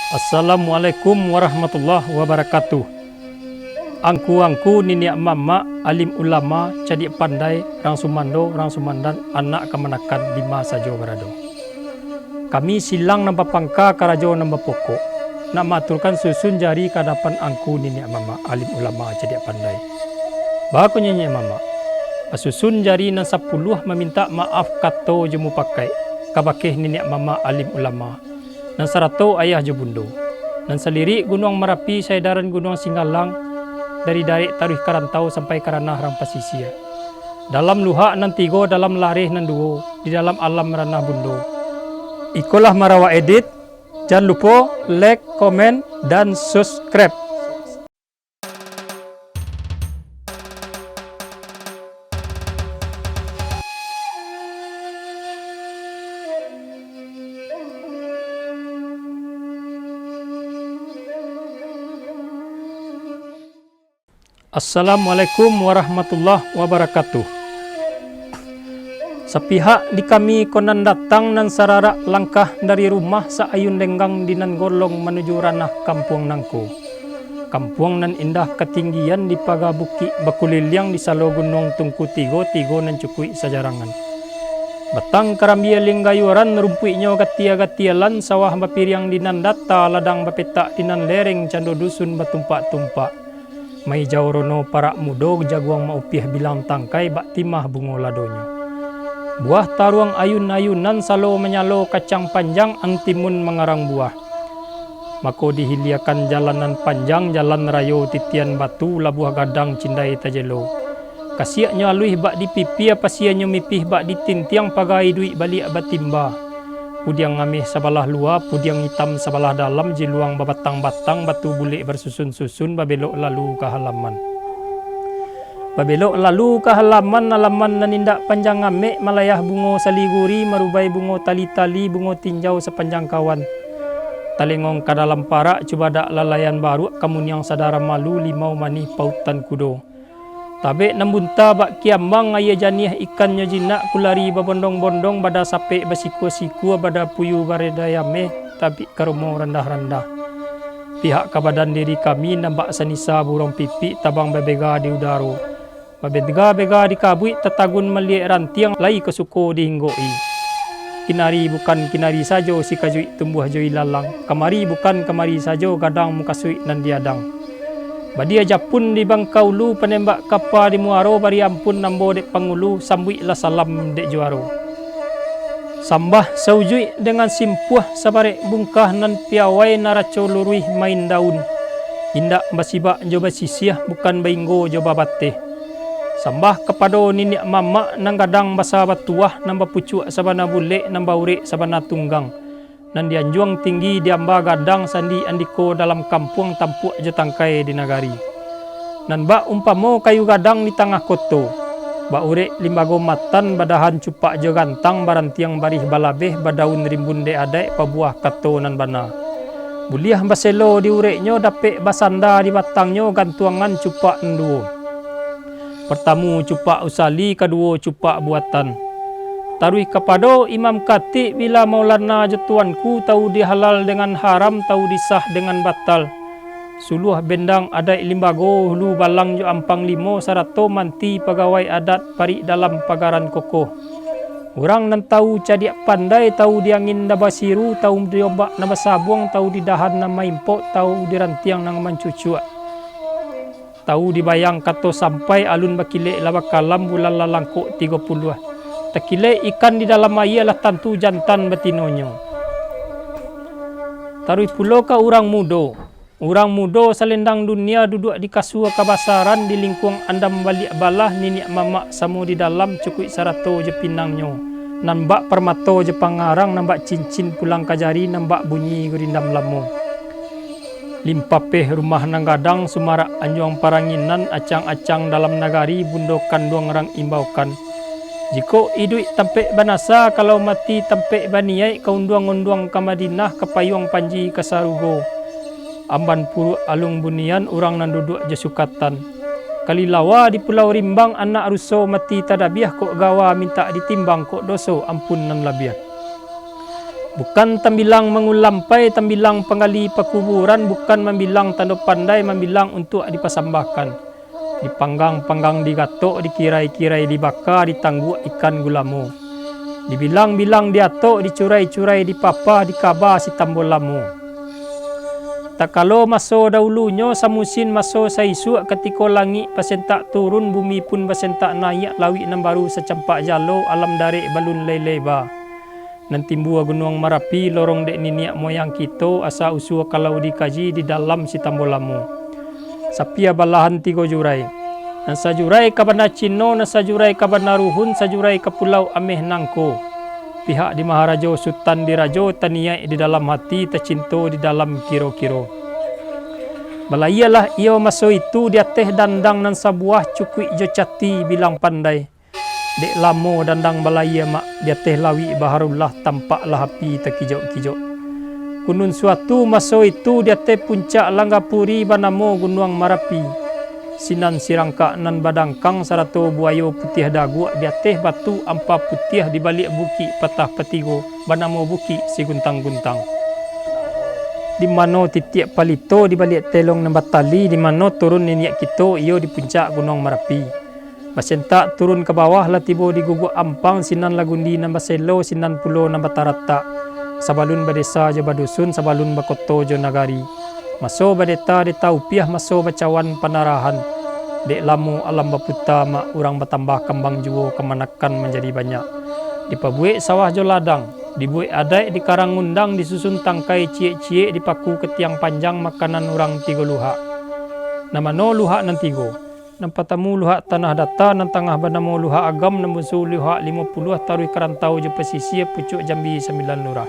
Assalamualaikum warahmatullahi wabarakatuh. Angku nini mama alim ulama cadik pandai rang sumando rang sumandan anak kemanakan lima sajo berado. Kami silang nambah pangka karajo nambah pokok. Nak maturkan susun jari kadapan angku nini mama alim ulama cadik pandai. Baku nyanyi mama. Susun jari nan 10 meminta maaf kato jemu pakai. Kabakeh nini mama alim ulama. Nan 100 ayah je bundo. Nan selirik gunung Merapi saidaran gunung Singgalang dari taruh karantau sampai karanah rang pasisia. Dalam luha nan 3 dalam lareh nan 2 di dalam alam ranah bundo. Ikolah marawa edit. Jangan lupa like, komen dan subscribe. Assalamualaikum warahmatullahi wabarakatuh. Sepihak di kami konan datang nan sararak langkah dari rumah saayun lenggang dinan golong menuju ranah kampung nangko. Kampung nan indah ketinggian di paga bukit bakuliliang di salo gunung Tungku tigo nan cukui sajarangan. Batang karambia linggayuran rumpuinya gatia-gatialan sawah bapiriang dinan data ladang bapetak dinan lereng cando dusun batumpak-tumpak. Mai jaurono parak mudo jaguang maupih bilang tangkai bak timah bungo ladonyo. Buah taruang ayun-ayunan salo menyalo kacang panjang antimun mengarang buah. Mako dihiliakan jalanan panjang jalan rayo titian batu labuah gadang cindai tajelo. Kasiaknya aluih bak dipipi pasianyo mipih bak ditintiang pagai duit balik batimba. Pudiang ngamih sebelah luar, pudiang hitam sebelah dalam, jiluang babatang-batang, batu bulik bersusun-susun, babelok lalu ke halaman. Babelok lalu ke halaman nan indak panjang ngamek, malayah bungo saliguri, merubai bungo tali-tali, bungo tinjau sepanjang kawan. Talengong ke dalam parak, cuba dak lalayan baru, kamun yang sadara malu, limau manih pautan kudo. Tabek nambunta bak kiambang ayah janiah ikannya jinak kulari babondong-bondong bada sape basiku-siku bada puyu baredayame tapi karumo rendah-rendah. Pihak kabadan diri kami nampak sanisa burung pipi tabang bebega di udaro. Babega-bega di kabui tetagun meliak rantiang lai kesuko dihinggoi. Kinari bukan kinari sajo si kajui tumbuh joi lalang. Kamari bukan kamari sajo gadang mukasui nan diadang. Badia japun di bangkau lu penembak kapal di muaro bari ampun nambo dek pangulu sambui la salam dek juaro. Sambah saujui dengan simpuah sabarek bungkah nan piawai naraco luruih main daun. Indak basibak joba sisiah bukan bainggo joba bateh. Sambah kepado nini mama nang gadang basa batuah namba pucuk sabana bule namba urek sabana tunggang. Nan dianjuang tinggi diamba gadang sandi andiko dalam kampung tampuk je tangkai di nagari. Nan bak umpamo kayu gadang di tengah koto. Bak urek limbago matan badahan cupak je gantang barantiang barih balabeh badaun rimbun de adai pabuah kato nan bana. Buliah baselo di ureknyo dapek basanda di batangnya gantuangan cupak nduo. Pertamu cupak usali, kedua cupak buatan. Taruh kepada Imam Khatib bila Maulana Jetuanku tahu dihalal dengan haram, tahu disah dengan batal. Suluh bendang adat limbago, hulu balang jo ampang limo, sarato manti pegawai adat parik dalam pagaran kokoh. Orang nan tahu cadiak pandai, tahu diangin nabasiru, tahu diombak nama sabuang, tahu didahan nama impok, tahu dirantiang nang mancucuak. Tahu dibayang kato sampai alun bakilek lawak kalam bulan lalangkok 30. Takilai ikan di dalam air lah tantu jantan betinonyo. Taruh pulau ke orang mudo. Orang mudo selendang dunia duduk di kasur kabasaran di lingkung andam balik balah nini mamak samu di dalam cukui sarato je pinangnyo. Nambak permato je pangarang nambak cincin pulang kajari nambak bunyi gerindam lamu. Limpapeh rumah nang gadang sumarak anjuang paranginan acang-acang dalam nagari bundokan duang rang imbaukan. Jiko iduit tampek banasa kalau mati tampek baniai kaunduang-unduang ke Madinah ke payung panji ke Sarugo. Amban puru alung bunian orang nan duduk jesukatan. Kalilawa di Pulau Rimbang anak ruso mati tadabiah kok gawa minta ditimbang kok doso ampun nan labiah. Bukan tambilang mengulampai, tambilang penggali pekuburan, bukan membilang tanda pandai, membilang untuk dipasambahkan. Dipanggang-panggang, digatok, dikirai-kirai, dibakar, ditangguk ikan gulamu. Dibilang-bilang diatok, dicurai-curai, dipapah, dikabah si tambol lamu. Tak kalau maso dahulunya samusin maso saisu ketika langit pasentak turun bumi pun pasentak naik lawi nan baru secampak jalo alam darik balun leleba. Nanti buah gunung Merapi lorong dek niniak moyang kita asa usua kalau dikaji di dalam si tambolamu. Sapia balahan 3 jurai. Dan sajurai kabana Cino, dan sajurai kabana Ruhun, sajurai ke pulau Ameh Nangko. Pihak di Maharaja Sultan di Rajo taniai di dalam hati tercinta di dalam kiro-kiro. Balayalah ia maso itu di atas dandang nan sabuah cukui jocati bilang pandai. Dek lamo dandang balaya mak di atas lawi baharullah tampaklah api terkijok-kijok. Kunun suatu maso itu di atas puncak Langgapuri banamo Gunung Merapi. Sinan sirangka nan badangkang sarato buayo putih dagu di atas batu ampa putih di balik buki patah petigo banamo buki si guntang-guntang. Di mana titik palito di balik telong nan batali di mana turun niniak kita iyo di puncak Gunung Merapi. Basentak turun ke bawah lah tiba di guguk ampang sinan lagundi nan baselo sinan pulau nan batarata. Sabalun badesa jo badusun sabalun bakoto jo nagari. Maso badeta de taupiah maso bacawan panarahan. Dek lamu alam baputa mak urang bertambah kembang juo kemanakan menjadi banyak. Dipabuik sawah jo ladang, dibuik adai di karang ngundang disusun tangkai cie-cie dipaku ke tiang panjang makanan urang 3 luhak. Nama no luhak nan 3. Nan patamu luhak tanah data nan tengah banamo luhak agam nan busu luhak 50 tarui kerantau je pesisir pucuk Jambi 9 lurah.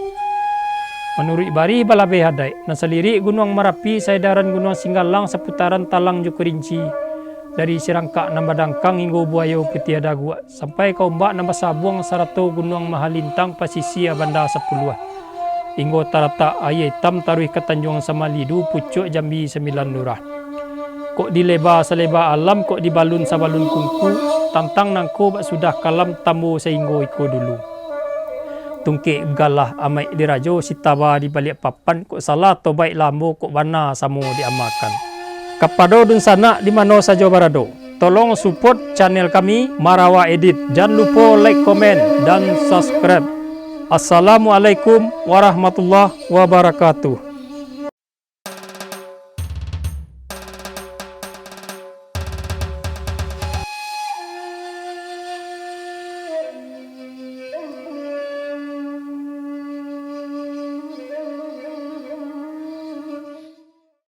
Menurut bari balabe hadai nan selirik Gunung Merapi saidaran Gunung Singgalang seputaran Talang jo Kerinci. Dari Sirangka nan badangkang hingga buayo putih dagu sampai ke ombak nan basabuang sarato Gunung Mahalintang pesisir Banda 10. Hingga tarata air hitam tarui ke Tanjung Samalidu pucuk Jambi 9 lurah. Kok dileba seleba alam, kok dibalun sabalun kungku, tantang nangko bak sudah kalam tambo sehingga iko dulu. Tungkik galah amai dirajo sitaba di balik papan, kok salah atau baik lambo kok bana samo diamakan. Kapado dun sana di mana saja barado. Tolong support channel kami Marawa Edit. Jangan lupa like, komen dan subscribe. Assalamualaikum warahmatullahi wabarakatuh.